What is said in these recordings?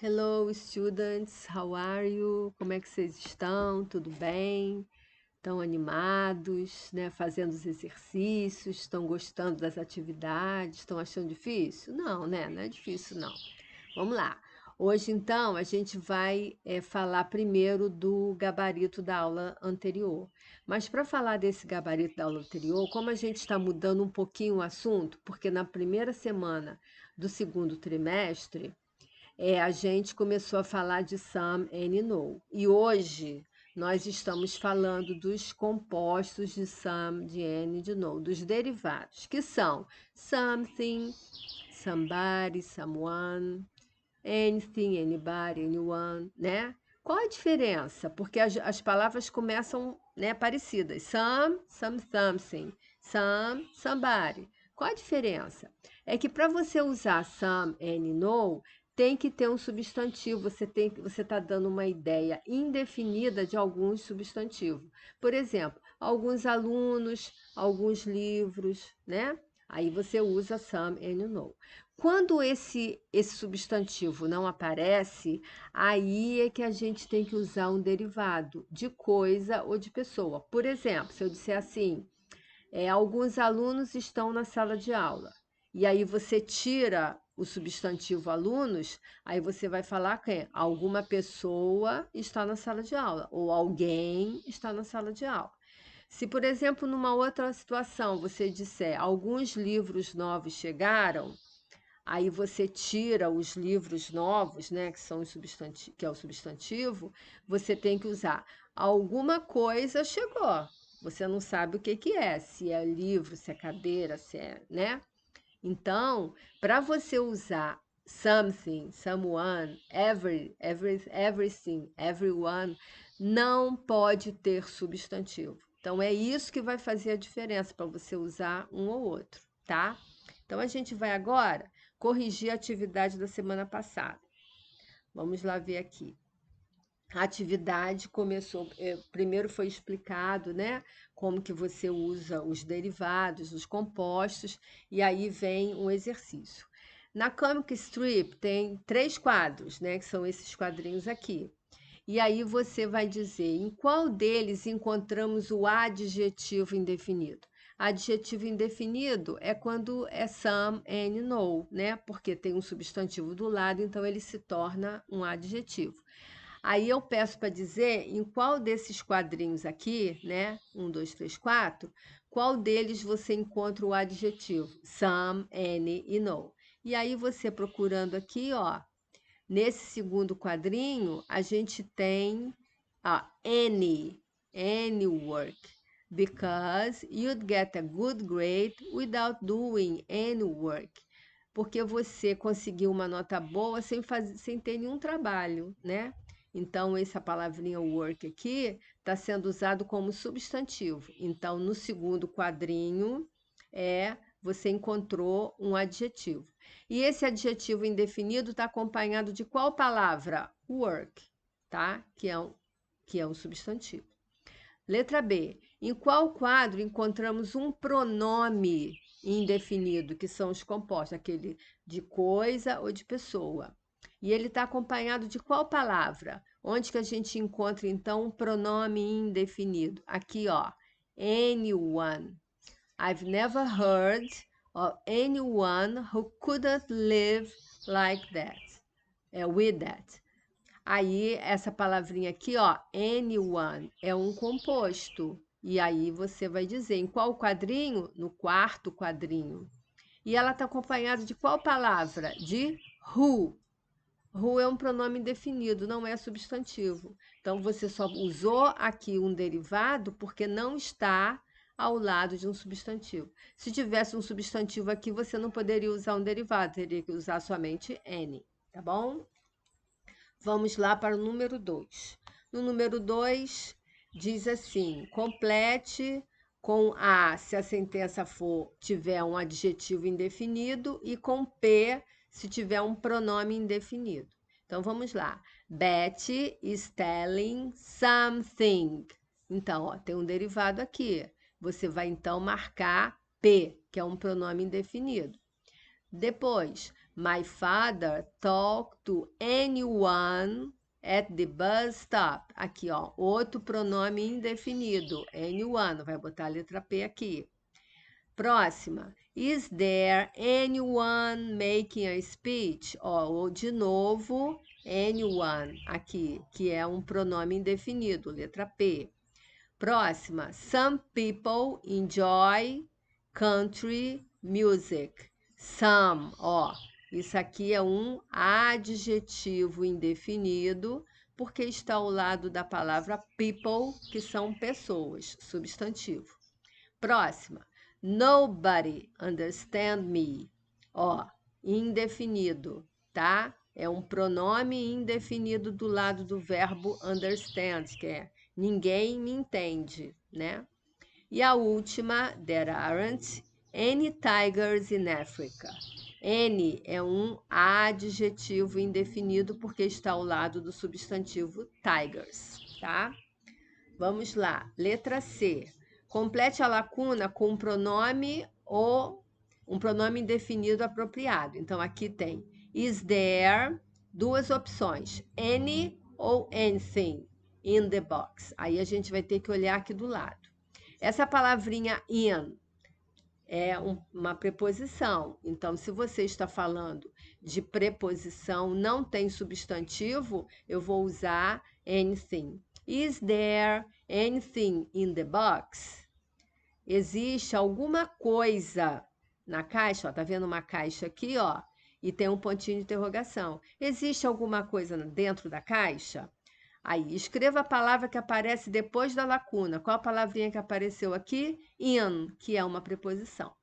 Hello, students. How are you? Como é que vocês estão? Tudo bem? Estão animados, né? Fazendo os exercícios? Estão gostando das atividades? Estão achando difícil? Não, né? Não é difícil, não. Vamos lá. Hoje, então, a gente vai falar primeiro do gabarito da aula anterior. Mas para falar desse gabarito da aula anterior, como a gente está mudando um pouquinho o assunto, porque na primeira semana do segundo trimestre, a gente começou a falar de some and no. E hoje nós estamos falando dos compostos de some, de n e de no, dos derivados, que são something, somebody, someone, anything, anybody, anyone, né? Qual a diferença? Porque as palavras começam, né, parecidas. Some, something, somebody. Qual a diferença? É que para você usar some and no, tem que ter um substantivo. Você está dando uma ideia indefinida de alguns substantivos. Por exemplo, alguns alunos, alguns livros, né? Aí você usa some and no. Quando esse substantivo não aparece, aí é que a gente tem que usar um derivado de coisa ou de pessoa. Por exemplo, se eu disser assim, alguns alunos estão na sala de aula, e aí você tira o substantivo alunos, aí você vai falar que alguma pessoa está na sala de aula, ou alguém está na sala de aula. Se, por exemplo, numa outra situação você disser alguns livros novos chegaram, aí você tira os livros novos, né, que são que é o substantivo, você tem que usar alguma coisa chegou. Você não sabe o que que é, se é livro, se é cadeira, se é, né? Então, para você usar something, someone, everything, everyone, não pode ter substantivo. Então, é isso que vai fazer a diferença para você usar um ou outro, tá? Então, a gente vai agora corrigir a atividade da semana passada. Vamos lá ver aqui. A atividade começou, primeiro foi explicado, né, como que você usa os derivados, os compostos, e aí vem um exercício. Na Comic Strip tem 3 quadros, né, que são esses quadrinhos aqui. E aí você vai dizer em qual deles encontramos o adjetivo indefinido. Adjetivo indefinido é quando é some and no, né? Porque tem um substantivo do lado, então ele se torna um adjetivo. Aí eu peço para dizer em qual desses quadrinhos aqui, né? 1, 2, 3, 4, qual deles você encontra o adjetivo some, any e no. E aí você procurando aqui, ó, nesse segundo quadrinho, a gente tem any work, because you'd get a good grade without doing any work. Porque você conseguiu uma nota boa sem ter nenhum trabalho, né? Então, essa palavrinha work aqui está sendo usado como substantivo. Então, no segundo quadrinho, você encontrou um adjetivo. E esse adjetivo indefinido está acompanhado de qual palavra? Work, tá? Que é um substantivo. Letra B. Em qual quadro encontramos um pronome indefinido, que são os compostos, aquele de coisa ou de pessoa? E ele está acompanhado de qual palavra? Onde que a gente encontra, então, um pronome indefinido? Aqui, ó. Anyone. I've never heard of anyone who couldn't live like that. With that. Aí, essa palavrinha aqui, ó, anyone, é um composto. E aí você vai dizer em qual quadrinho? No quarto quadrinho. E ela está acompanhada de qual palavra? De who. Who é um pronome indefinido, não é substantivo. Então, você só usou aqui um derivado porque não está ao lado de um substantivo. Se tivesse um substantivo aqui, você não poderia usar um derivado, teria que usar somente any, tá bom? Vamos lá para o número 2. No número 2, diz assim: complete com A se a sentença tiver um adjetivo indefinido e com P se tiver um pronome indefinido. Então vamos lá. Betty is telling something. Então, ó, tem um derivado aqui. Você vai então marcar P, que é um pronome indefinido. Depois, My father talked to anyone at the bus stop. Aqui, ó, outro pronome indefinido. Anyone, vai botar a letra P aqui. Próxima. Is there anyone making a speech? Ó, de novo, anyone aqui, que é um pronome indefinido, letra P. Próxima. Some people enjoy country music. Some, ó, isso aqui é um adjetivo indefinido, porque está ao lado da palavra people, que são pessoas, substantivo. Próxima. Nobody understand me. Ó, indefinido, tá? É um pronome indefinido do lado do verbo understand, que é ninguém me entende, né? E a última, there aren't any tigers in Africa. Any é um adjetivo indefinido porque está ao lado do substantivo tigers, tá? Vamos lá. Letra C. Complete a lacuna com um pronome ou um pronome indefinido apropriado. Então, aqui tem is there, duas opções, any ou anything in the box. Aí a gente vai ter que olhar aqui do lado. Essa palavrinha in é uma preposição. Então, se você está falando de preposição, não tem substantivo, eu vou usar anything. Is there anything in the box? Existe alguma coisa na caixa? Ó, tá vendo uma caixa aqui, ó, e tem um pontinho de interrogação. Existe alguma coisa dentro da caixa? Aí, escreva a palavra que aparece depois da lacuna. Qual a palavrinha que apareceu aqui? In, que é uma preposição.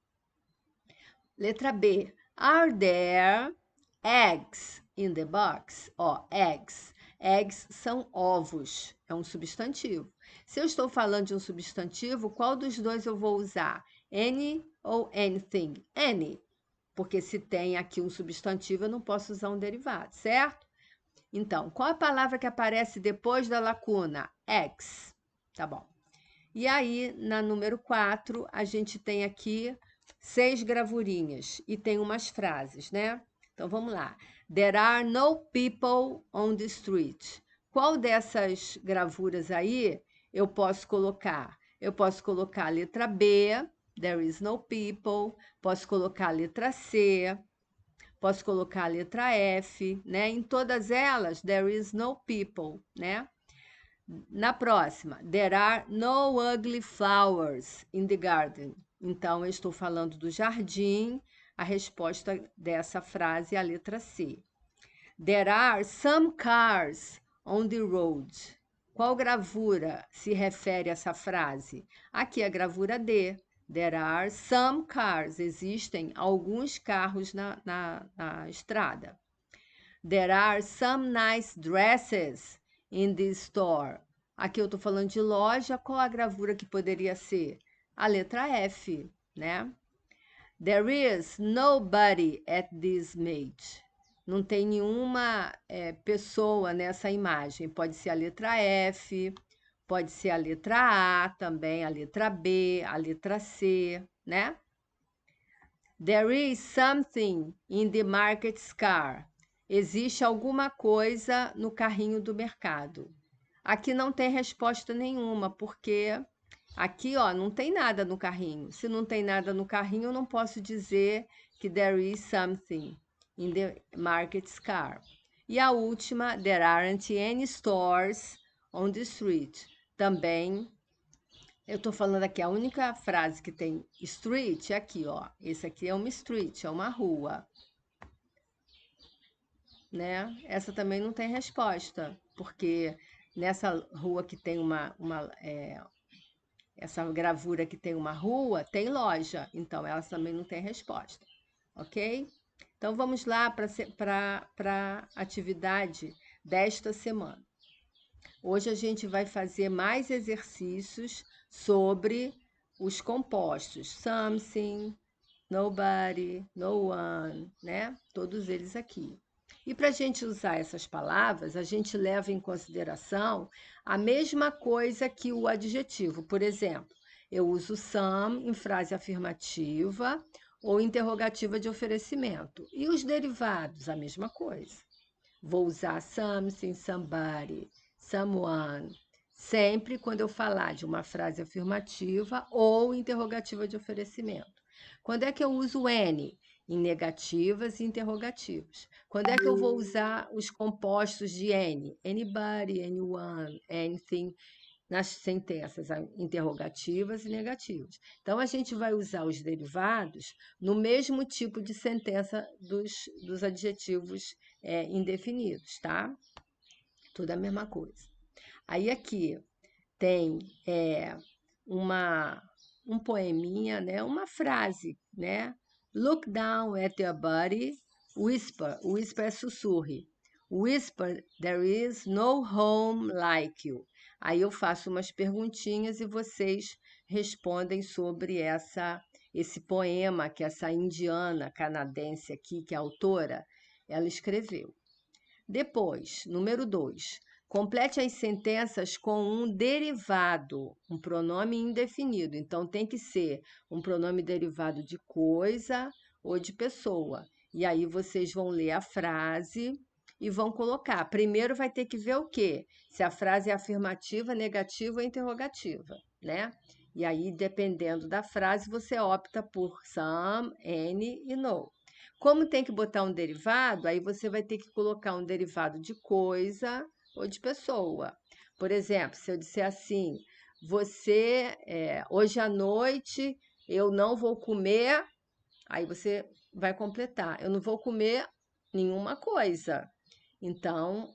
Letra B. Are there eggs in the box? Ó, eggs. Eggs são ovos, é um substantivo. Se eu estou falando de um substantivo, qual dos dois eu vou usar? Any ou anything? Any, porque se tem aqui um substantivo, eu não posso usar um derivado, certo? Então, qual a palavra que aparece depois da lacuna? Eggs, tá bom. E aí, na número 4, a gente tem aqui 6 gravurinhas e tem umas frases, né? Então, vamos lá. There are no people on the street. Qual dessas gravuras aí eu posso colocar? Eu posso colocar a letra B, there is no people. Posso colocar a letra C. Posso colocar a letra F, né? Em todas elas, there is no people, né? Na próxima, there are no ugly flowers in the garden. Então, eu estou falando do jardim. A resposta dessa frase é a letra C. There are some cars on the road. Qual gravura se refere a essa frase? Aqui é a gravura D. There are some cars. Existem alguns carros na estrada. There are some nice dresses in the store. Aqui eu estou falando de loja. Qual a gravura que poderia ser? A letra F, né? There is nobody at this image. Não tem nenhuma pessoa nessa imagem. Pode ser a letra F, pode ser a letra A também, a letra B, a letra C, né? There is something in the market's car. Existe alguma coisa no carrinho do mercado. Aqui não tem resposta nenhuma, porque aqui, ó, não tem nada no carrinho. Se não tem nada no carrinho, eu não posso dizer que there is something in the market's car. E a última, there aren't any stores on the street. Também, eu estou falando aqui, a única frase que tem street é aqui, ó. Esse aqui é uma street, é uma rua. Né? Essa também não tem resposta, porque nessa rua que tem essa gravura que tem uma rua, tem loja, então ela também não tem resposta, ok? Então vamos lá para a atividade desta semana. Hoje a gente vai fazer mais exercícios sobre os compostos, something, nobody, no one, né? Todos eles aqui. E para a gente usar essas palavras, a gente leva em consideração a mesma coisa que o adjetivo. Por exemplo, eu uso some em frase afirmativa ou interrogativa de oferecimento. E os derivados, a mesma coisa. Vou usar something, somebody, someone, sempre quando eu falar de uma frase afirmativa ou interrogativa de oferecimento. Quando é que eu uso any? Em negativas e interrogativas. Quando é que eu vou usar os compostos de any? Anybody, anyone, anything, nas sentenças interrogativas e negativas. Então, a gente vai usar os derivados no mesmo tipo de sentença dos adjetivos indefinidos, tá? Tudo a mesma coisa. Aí, aqui tem um poeminha, né? Uma frase, né? Look down at your body, whisper. Whisper é sussurre. Whisper, there is no home like you. Aí eu faço umas perguntinhas e vocês respondem sobre esse poema que essa indiana canadense aqui, que é a autora, ela escreveu. Depois, número 2. Complete as sentenças com um derivado, um pronome indefinido. Então, tem que ser um pronome derivado de coisa ou de pessoa. E aí, vocês vão ler a frase e vão colocar. Primeiro, vai ter que ver o quê? Se a frase é afirmativa, negativa ou interrogativa, né? E aí, dependendo da frase, você opta por some, any e no. Como tem que botar um derivado, aí você vai ter que colocar um derivado de coisa ou de pessoa. Por exemplo, se eu disser assim, hoje à noite eu não vou comer, aí você vai completar, eu não vou comer nenhuma coisa. Então,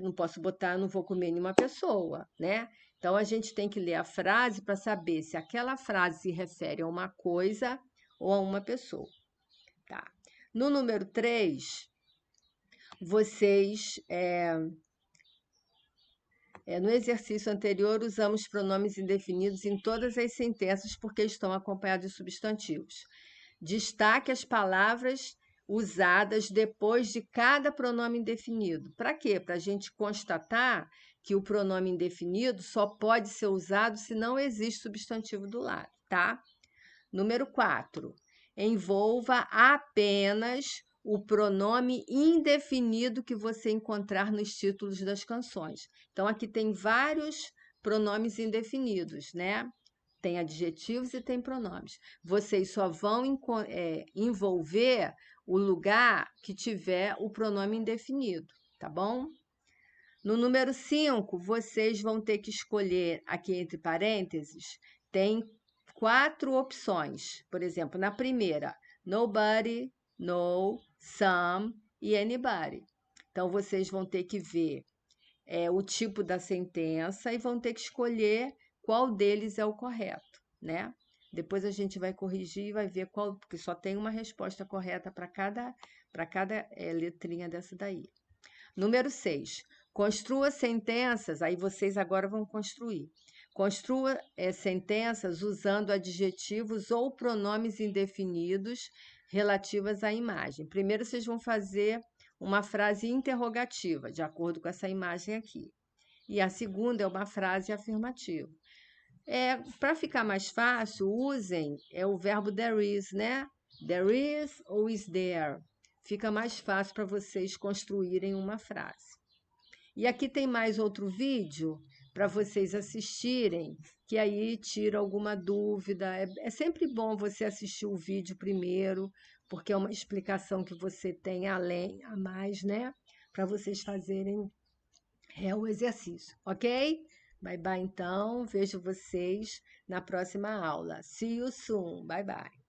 não posso botar, não vou comer nenhuma pessoa, né? Então, a gente tem que ler a frase para saber se aquela frase se refere a uma coisa ou a uma pessoa. Tá. No número 3, vocês, no exercício anterior, usamos pronomes indefinidos em todas as sentenças porque estão acompanhados de substantivos. Destaque as palavras usadas depois de cada pronome indefinido. Para quê? Para a gente constatar que o pronome indefinido só pode ser usado se não existe substantivo do lado, tá? Número 4. Envolva apenas o pronome indefinido que você encontrar nos títulos das canções. Então, aqui tem vários pronomes indefinidos, né? Tem adjetivos e tem pronomes. Vocês só vão envolver o lugar que tiver o pronome indefinido, tá bom? No número 5, vocês vão ter que escolher aqui entre parênteses, tem 4 opções. Por exemplo, na primeira, nobody, no, some e anybody. Então, vocês vão ter que ver o tipo da sentença e vão ter que escolher qual deles é o correto, né? Depois a gente vai corrigir e vai ver qual, porque só tem uma resposta correta para cada letrinha dessa daí. Número 6. Construa sentenças, aí vocês agora vão construir. Construa sentenças usando adjetivos ou pronomes indefinidos relativas à imagem. Primeiro, vocês vão fazer uma frase interrogativa, de acordo com essa imagem aqui. E a segunda é uma frase afirmativa. Para ficar mais fácil, usem o verbo there is, né? There is ou is there. Fica mais fácil para vocês construírem uma frase. E aqui tem mais outro vídeo para vocês assistirem, que aí tira alguma dúvida. É sempre bom você assistir o vídeo primeiro, porque é uma explicação que você tem a mais, né? Para vocês fazerem o exercício, ok? Bye bye, então. Vejo vocês na próxima aula. See you soon. Bye bye.